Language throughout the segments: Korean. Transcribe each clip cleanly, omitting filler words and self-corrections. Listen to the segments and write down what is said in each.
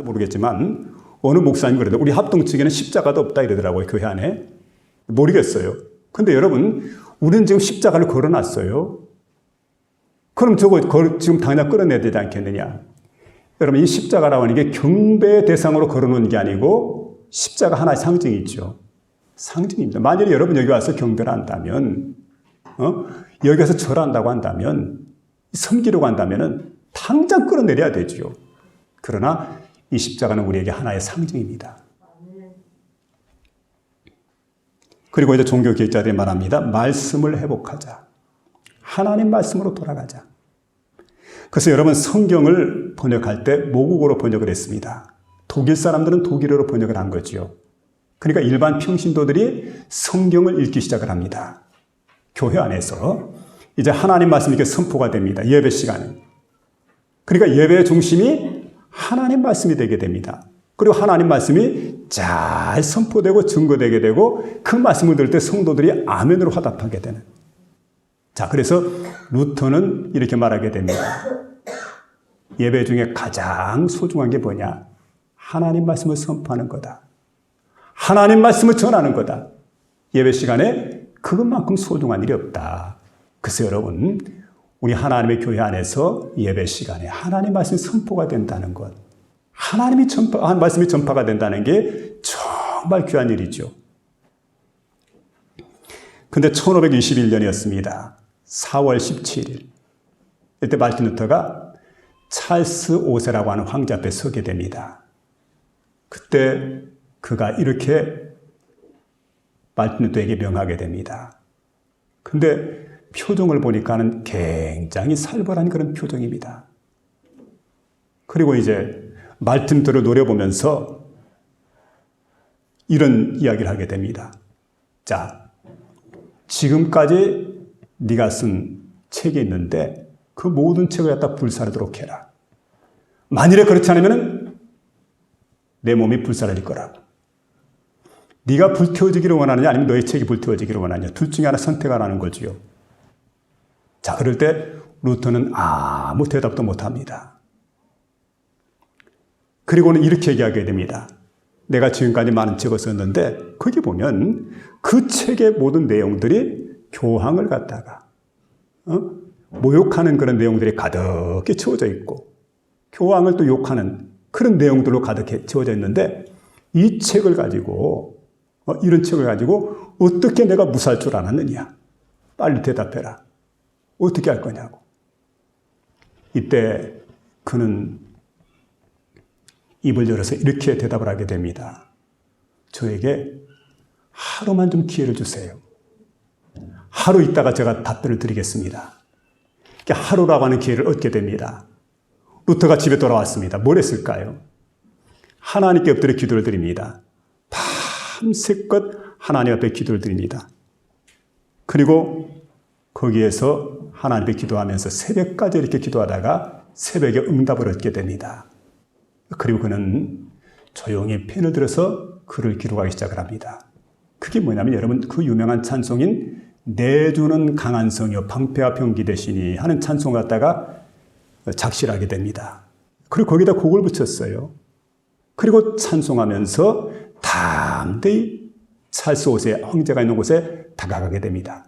모르겠지만 어느 목사님 그래도 우리 합동 측에는 십자가도 없다 이러더라고요. 교회 안에. 모르겠어요. 근데 여러분, 우리는 지금 십자가를 걸어놨어요. 그럼 저거 지금 당장 끌어내야 되지 않겠느냐. 여러분, 이 십자가라고 하는 게 경배의 대상으로 걸어놓은 게 아니고 십자가 하나의 상징이 있죠. 상징입니다. 만약에 여러분 여기 와서 경배를 한다면, 여기 와서 절한다고 한다면, 섬기려고 한다면 당장 끌어내려야 되죠. 그러나 이 십자가는 우리에게 하나의 상징입니다. 그리고 이제 종교 기획자들이 말합니다. 말씀을 회복하자. 하나님 말씀으로 돌아가자. 그래서 여러분, 성경을 번역할 때 모국어로 번역을 했습니다. 독일 사람들은 독일어로 번역을 한 거죠. 그러니까 일반 평신도들이 성경을 읽기 시작을 합니다. 교회 안에서 이제 하나님 말씀이 이렇게 선포가 됩니다. 예배 시간에. 그러니까 예배의 중심이 하나님 말씀이 되게 됩니다. 그리고 하나님 말씀이 잘 선포되고 증거되게 되고 그 말씀을 들을 때 성도들이 아멘으로 화답하게 되는. 자, 그래서 루터는 이렇게 말하게 됩니다. 예배 중에 가장 소중한 게 뭐냐? 하나님 말씀을 선포하는 거다. 하나님 말씀을 전하는 거다. 예배 시간에 그것만큼 소중한 일이 없다. 그래서 여러분, 우리 하나님의 교회 안에서 예배 시간에 하나님 말씀이 선포가 된다는 것, 하나님이 말씀이 전파가 된다는 게 정말 귀한 일이죠. 근데 1521년이었습니다. 4월 17일. 이때 말틴 루터가 찰스 5세라고 하는 황제 앞에 서게 됩니다. 그때 그가 이렇게 말틴 루터에게 명하게 됩니다. 근데 표정을 보니까는 굉장히 살벌한 그런 표정입니다. 그리고 이제 말틴 루터를 노려보면서 이런 이야기를 하게 됩니다. 자, 지금까지 네가 쓴 책이 있는데 그 모든 책을 갖다 불사르도록 해라. 만일에 그렇지 않으면 내 몸이 불사르질 거라고. 네가 불태워지기를 원하느냐 아니면 너의 책이 불태워지기를 원하느냐. 둘 중에 하나 선택하라는 거지요. 자, 그럴 때 루터는 아무 대답도 못합니다. 그리고는 이렇게 얘기하게 됩니다. 내가 지금까지 많은 책을 썼는데 거기 보면 그 책의 모든 내용들이 교황을 갖다가 모욕하는 그런 내용들이 가득히 채워져 있고 교황을 또 욕하는 그런 내용들로 가득히 채워져 있는데 이 책을 가지고 이런 책을 가지고 어떻게 내가 무사할 줄 알았느냐. 빨리 대답해라. 어떻게 할 거냐고. 이때 그는 입을 열어서 이렇게 대답을 하게 됩니다. 저에게 하루만 좀 기회를 주세요. 하루 있다가 제가 답변을 드리겠습니다. 하루라고 하는 기회를 얻게 됩니다. 루터가 집에 돌아왔습니다. 뭘 했을까요? 하나님께 엎드려 기도를 드립니다. 밤새껏 하나님 앞에 기도를 드립니다. 그리고 거기에서 하나님 앞에 기도하면서 새벽까지 이렇게 기도하다가 새벽에 응답을 얻게 됩니다. 그리고 그는 조용히 펜을 들어서 글을 기록하기 시작을 합니다. 그게 뭐냐면 여러분, 그 유명한 찬송인 내주는 강한 성이여 방패와 병기 되시니 하는 찬송을 갖다가 작실하게 됩니다. 그리고 거기다 곡을 붙였어요. 그리고 찬송하면서 담대히 찰스 5세 황제가 있는 곳에 다가가게 됩니다.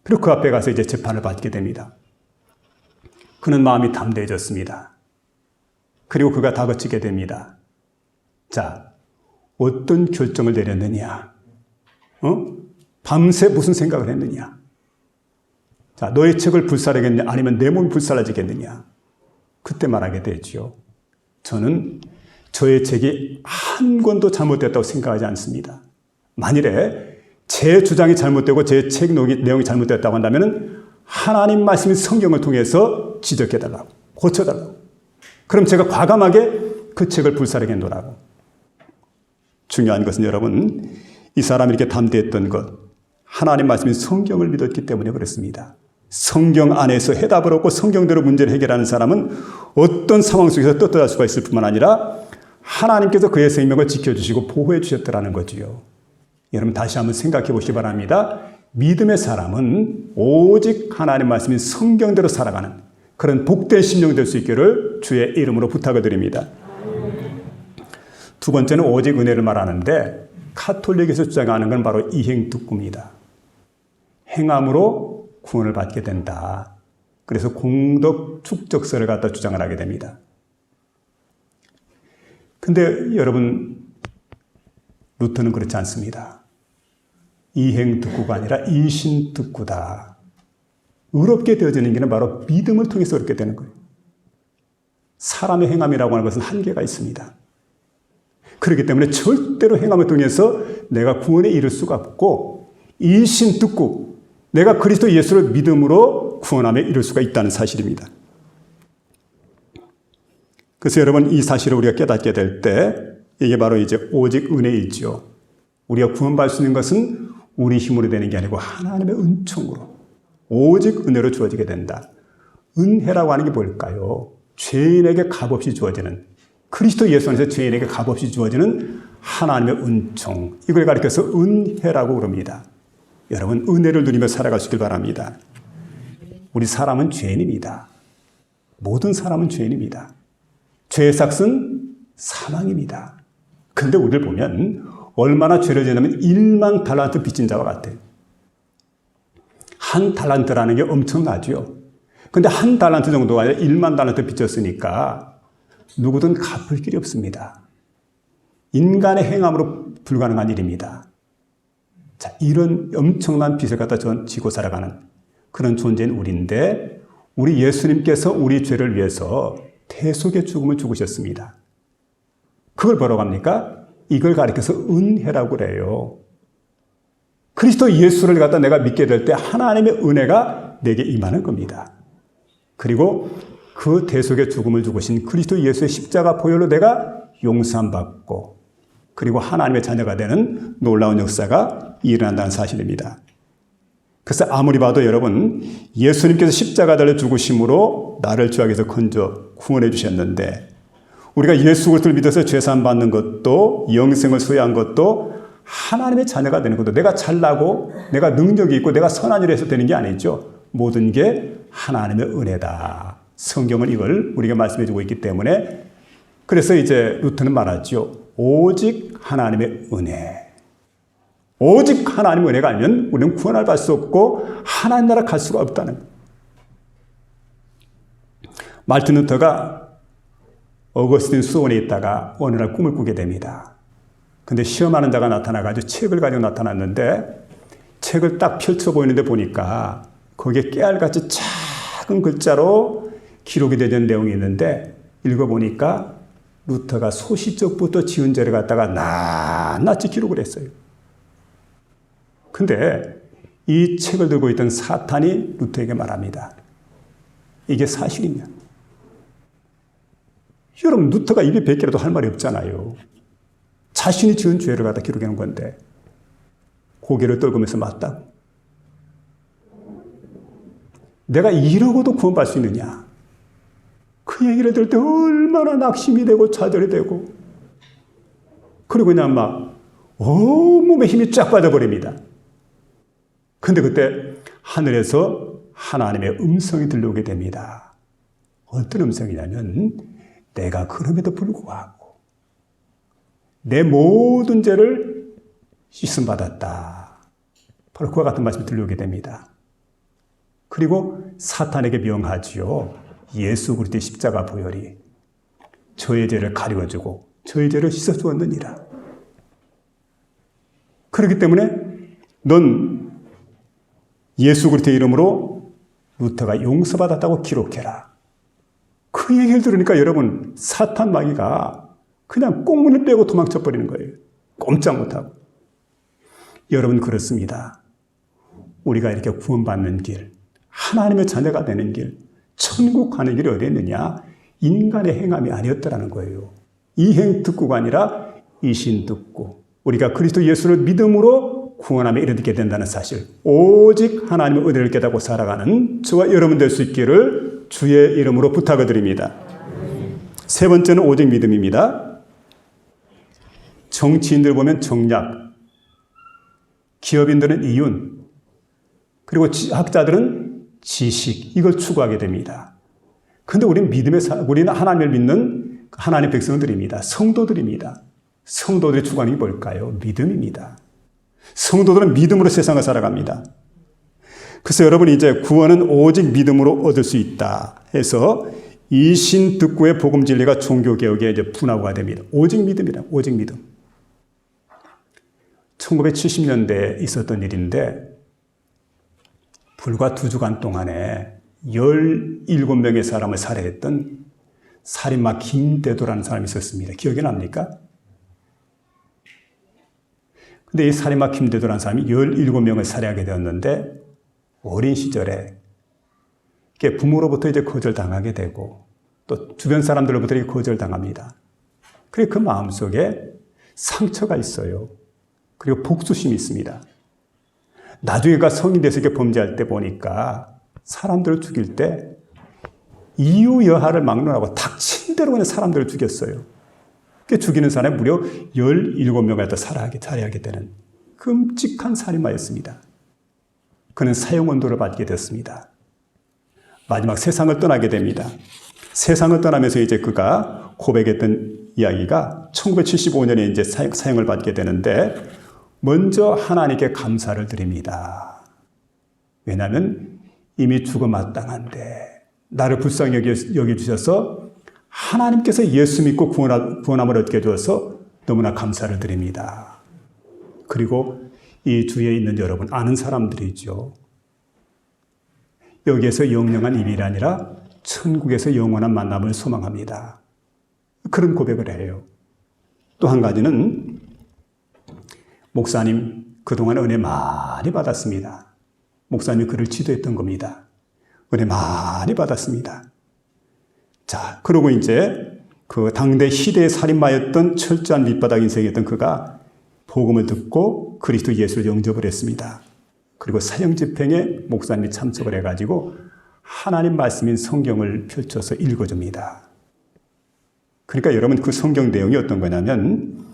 그리고 그 앞에 가서 이제 재판을 받게 됩니다. 그는 마음이 담대해졌습니다. 그리고 그가 다그치게 됩니다. 자, 어떤 결정을 내렸느냐? 밤새 무슨 생각을 했느냐? 자, 너의 책을 불사르겠냐? 아니면 내 몸이 불사라지겠느냐? 그때 말하게 되죠. 저는 저의 책이 한 권도 잘못됐다고 생각하지 않습니다. 만일에 제 주장이 잘못되고 제 책 내용이 잘못됐다고 한다면 하나님 말씀인 성경을 통해서 지적해달라고, 고쳐달라고. 그럼 제가 과감하게 그 책을 불사르겠노라고. 중요한 것은 여러분, 이 사람이 이렇게 담대했던 것, 하나님 말씀인 성경을 믿었기 때문에 그렇습니다. 성경 안에서 해답을 얻고 성경대로 문제를 해결하는 사람은 어떤 상황 속에서 떳떳할 수가 있을 뿐만 아니라 하나님께서 그의 생명을 지켜주시고 보호해 주셨더라는 거지요. 여러분, 다시 한번 생각해 보시기 바랍니다. 믿음의 사람은 오직 하나님 말씀인 성경대로 살아가는 그런 복된 심령 될 수 있기를 주의 이름으로 부탁을 드립니다. 두 번째는 오직 은혜를 말하는데 카톨릭에서 주장하는 건 바로 이행특구입니다. 행함으로 구원을 받게 된다. 그래서 공덕 축적설을 갖다 주장을 하게 됩니다. 근데 여러분, 루터는 그렇지 않습니다. 이행특구가 아니라 이신특구다. 의롭게 되어지는 길은 바로 믿음을 통해서 의롭게 되는 거예요. 사람의 행함이라고 하는 것은 한계가 있습니다. 그렇기 때문에 절대로 행함을 통해서 내가 구원에 이를 수가 없고, 이신특구, 내가 그리스도 예수를 믿음으로 구원함에 이를 수가 있다는 사실입니다. 그래서 여러분, 이 사실을 우리가 깨닫게 될 때 이게 바로 이제 오직 은혜이죠. 우리가 구원받을 수 있는 것은 우리 힘으로 되는 게 아니고 하나님의 은총으로 오직 은혜로 주어지게 된다. 은혜라고 하는 게 뭘까요? 죄인에게 값없이 주어지는, 그리스도 예수 안에서 죄인에게 값없이 주어지는 하나님의 은총, 이걸 가리켜서 은혜라고 그럽니다. 여러분, 은혜를 누리며 살아가시길 바랍니다. 우리 사람은 죄인입니다. 모든 사람은 죄인입니다. 죄의 삭은 사망입니다. 근데 우리를 보면 얼마나 죄를 지냐면 1만 달란트 빚진 자와 같아요. 한 달란트라는 게 엄청나죠. 근데 한 달란트 정도가 아니라 1만 달란트 빚졌으니까 누구든 갚을 길이 없습니다. 인간의 행함으로 불가능한 일입니다. 자, 이런 엄청난 빚을 갖다 지고 살아가는 그런 존재인 우리인데, 우리 예수님께서 우리 죄를 위해서 대속의 죽음을 죽으셨습니다. 그걸 뭐라고 합니까? 이걸 가리켜서 은혜라고 그래요. 그리스도 예수를 갖다 내가 믿게 될 때 하나님의 은혜가 내게 임하는 겁니다. 그리고 그 대속의 죽음을 죽으신 그리스도 예수의 십자가 보혈로 내가 용서받고, 그리고 하나님의 자녀가 되는 놀라운 역사가 일어난다는 사실입니다. 그래서 아무리 봐도 여러분, 예수님께서 십자가 달려 죽으심으로 나를 죄악에서 건져 구원해 주셨는데, 우리가 예수 그리스도를 믿어서 죄사함 받는 것도, 영생을 소유한 것도, 하나님의 자녀가 되는 것도, 내가 잘나고 내가 능력이 있고 내가 선한 일을 해서 되는 게 아니죠. 모든 게 하나님의 은혜다. 성경은 이걸 우리가 말씀해 주고 있기 때문에, 그래서 이제 루터는 말하죠. 오직 하나님의 은혜. 오직 하나님의 은혜가 아니면 우리는 구원을 받을 수 없고 하나님 나라 갈 수가 없다는 거예요. 말틴 루터가 어거스틴 수원에 있다가 어느 날 꿈을 꾸게 됩니다. 근데 시험하는 자가 나타나가지고 책을 가지고 나타났는데, 책을 딱 펼쳐 보이는데 보니까 거기에 깨알같이 작은 글자로 기록이 되는 내용이 있는데, 읽어보니까 루터가 소시적부터 지은 죄를 갖다가 낱낱이 기록을 했어요. 근데 이 책을 들고 있던 사탄이 루터에게 말합니다. 이게 사실이냐? 여러분, 루터가 입에 100개라도 할 말이 없잖아요. 자신이 지은 죄를 갖다 기록해 놓은 건데 고개를 떨구면서 맞다고? 내가 이러고도 구원받을 수 있느냐? 그 얘기를 들을 때 얼마나 낙심이 되고 좌절이 되고, 그리고 그냥 막 온몸에 힘이 쫙 빠져버립니다. 근데 그때 하늘에서 하나님의 음성이 들려오게 됩니다. 어떤 음성이냐면, 내가 그럼에도 불구하고 내 모든 죄를 씻음받았다. 바로 그와 같은 말씀이 들려오게 됩니다. 그리고 사탄에게 명하지요. 예수 그리스도의 십자가 보혈이 저의 죄를 가려주고 저의 죄를 씻어주었느니라. 그렇기 때문에 넌 예수 그리스도의 이름으로 루터가 용서받았다고 기록해라. 그 얘기를 들으니까 여러분, 사탄 마귀가 그냥 꽁문을 빼고 도망쳐버리는 거예요. 꼼짝 못하고. 여러분, 그렇습니다. 우리가 이렇게 구원받는 길, 하나님의 자녀가 되는 길, 천국 가는 길이 어디 있느냐? 인간의 행함이 아니었다라는 거예요. 이행특구가 아니라 이신특구. 우리가 그리스도 예수를 믿음으로 구원함에 이르게 된다는 사실, 오직 하나님의 은혜를 깨닫고 살아가는 저와 여러분 될 수 있기를 주의 이름으로 부탁을 드립니다. 세 번째는 오직 믿음입니다. 정치인들 보면 정략, 기업인들은 이윤, 그리고 학자들은 지식, 이걸 추구하게 됩니다. 그런데 우리는 하나님을 믿는 하나님의 백성들입니다. 성도들입니다. 성도들이 추구하는 게 뭘까요? 믿음입니다. 성도들은 믿음으로 세상을 살아갑니다. 그래서 여러분이 이제 구원은 오직 믿음으로 얻을 수 있다 해서 이신득구의 복음 진리가 종교개혁에 이제 분화가 됩니다. 오직 믿음이다. 오직 믿음. 1970년대에 있었던 일인데 불과 2주간 동안에 17명의 사람을 살해했던 살인마 김대도라는 사람이 있었습니다. 기억이 납니까? 근데 이 살인마 김대도라는 사람이 17명을 살해하게 되었는데 어린 시절에 부모로부터 이제 거절당하게 되고 또 주변 사람들로부터 거절당합니다. 그리고 그 마음속에 상처가 있어요. 그리고 복수심이 있습니다. 나중에 성인 돼서 이렇게 범죄할 때 보니까 사람들을 죽일 때 이유 여하를 막론하고 닥친 대로 그냥 사람들을 죽였어요. 그 죽이는 사람이 무려 17명을 갖다 살해하게 되는 끔찍한 살인마였습니다. 그는 사형언도를 받게 됐습니다. 마지막 세상을 떠나게 됩니다. 세상을 떠나면서 이제 그가 고백했던 이야기가 1975년에 이제 사형을 받게 되는데 먼저 하나님께 감사를 드립니다. 왜냐하면 이미 죽어 마땅한데 나를 불쌍히 여겨주셔서 하나님께서 예수 믿고 구원함을 얻게 해주셔서 너무나 감사를 드립니다. 그리고 이 주위에 있는 여러분 아는 사람들이죠. 여기에서 영영한 이별이 아니라 천국에서 영원한 만남을 소망합니다. 그런 고백을 해요. 또 한 가지는 목사님 그동안 은혜 많이 받았습니다. 목사님이 그를 지도했던 겁니다. 은혜 많이 받았습니다. 자, 그러고 이제 그 당대 희대의 살인마였던 철저한 밑바닥 인생이었던 그가 복음을 듣고 그리스도 예수를 영접을 했습니다. 그리고 사형 집행에 목사님이 참석을 해가지고 하나님 말씀인 성경을 펼쳐서 읽어줍니다. 그러니까 여러분 그 성경 내용이 어떤 거냐면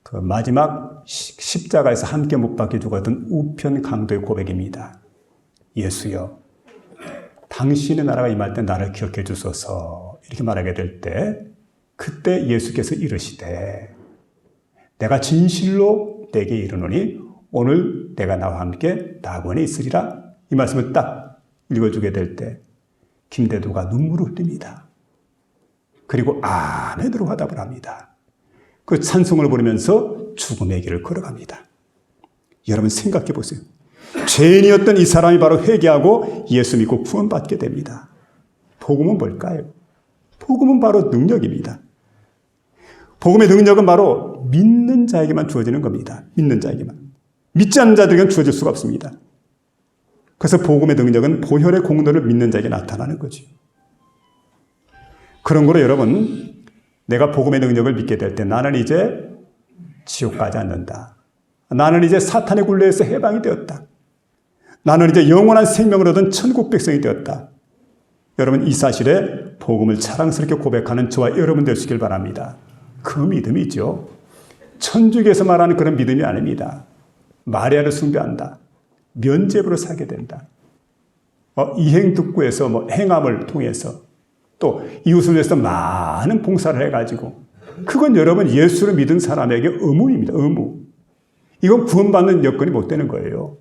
그 마지막 십자가에서 함께 못 박혀 죽었던 우편 강도의 고백입니다. 예수여, 당신의 나라가 임할 때 나를 기억해 주소서. 이렇게 말하게 될 때 그때 예수께서 이르시되 내가 진실로 내게 이르노니 오늘 내가 나와 함께 낙원에 있으리라. 이 말씀을 딱 읽어주게 될 때 김대도가 눈물을 흘립니다. 그리고 아멘으로 화답을 합니다. 그 찬송을 부르면서 죽음의 길을 걸어갑니다. 여러분 생각해 보세요. 죄인이었던 이 사람이 바로 회개하고 예수 믿고 구원받게 됩니다. 복음은 뭘까요? 복음은 바로 능력입니다. 복음의 능력은 바로 믿는 자에게만 주어지는 겁니다. 믿는 자에게만. 믿지 않는 자들에게는 주어질 수가 없습니다. 그래서 복음의 능력은 보혈의 공로를 믿는 자에게 나타나는 거죠. 그런 거로 여러분, 내가 복음의 능력을 믿게 될 때 나는 이제 지옥 가지 않는다. 나는 이제 사탄의 굴레에서 해방이 되었다. 나는 이제 영원한 생명을 얻은 천국 백성이 되었다. 여러분 이 사실에 복음을 자랑스럽게 고백하는 저와 여러분 되시길 바랍니다. 그 믿음이죠. 천주교에서 말하는 그런 믿음이 아닙니다. 마리아를 숭배한다. 면죄부로 살게 된다. 이행득구에서 행함을 통해서 또 이웃을 위해서 많은 봉사를 해가지고 그건 여러분 예수를 믿은 사람에게 의무입니다. 의무. 이건 구원받는 여건이 못 되는 거예요.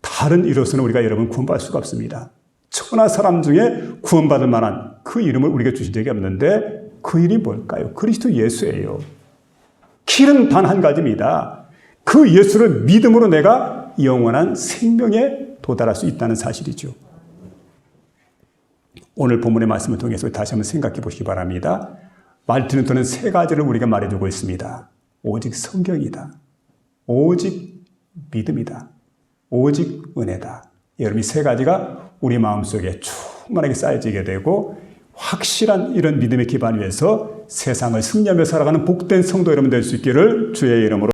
다른 이로서는 우리가 여러분 구원받을 수가 없습니다. 천하 사람 중에 구원받을 만한 그 이름을 우리가 주신 적이 없는데 그 이름이 뭘까요? 그리스도 예수예요. 길은 단 한 가지입니다. 그 예수를 믿음으로 내가 영원한 생명에 도달할 수 있다는 사실이죠. 오늘 본문의 말씀을 통해서 다시 한번 생각해 보시기 바랍니다. 말투는 또는 세 가지를 우리가 말해주고 있습니다. 오직 성경이다. 오직 믿음이다. 오직 은혜다. 여러분 이 세 가지가 우리 마음속에 충만하게 쌓여지게 되고 확실한 이런 믿음의 기반 위에서 세상을 승리하며 살아가는 복된 성도 여러분 될 수 있기를 주의 이름으로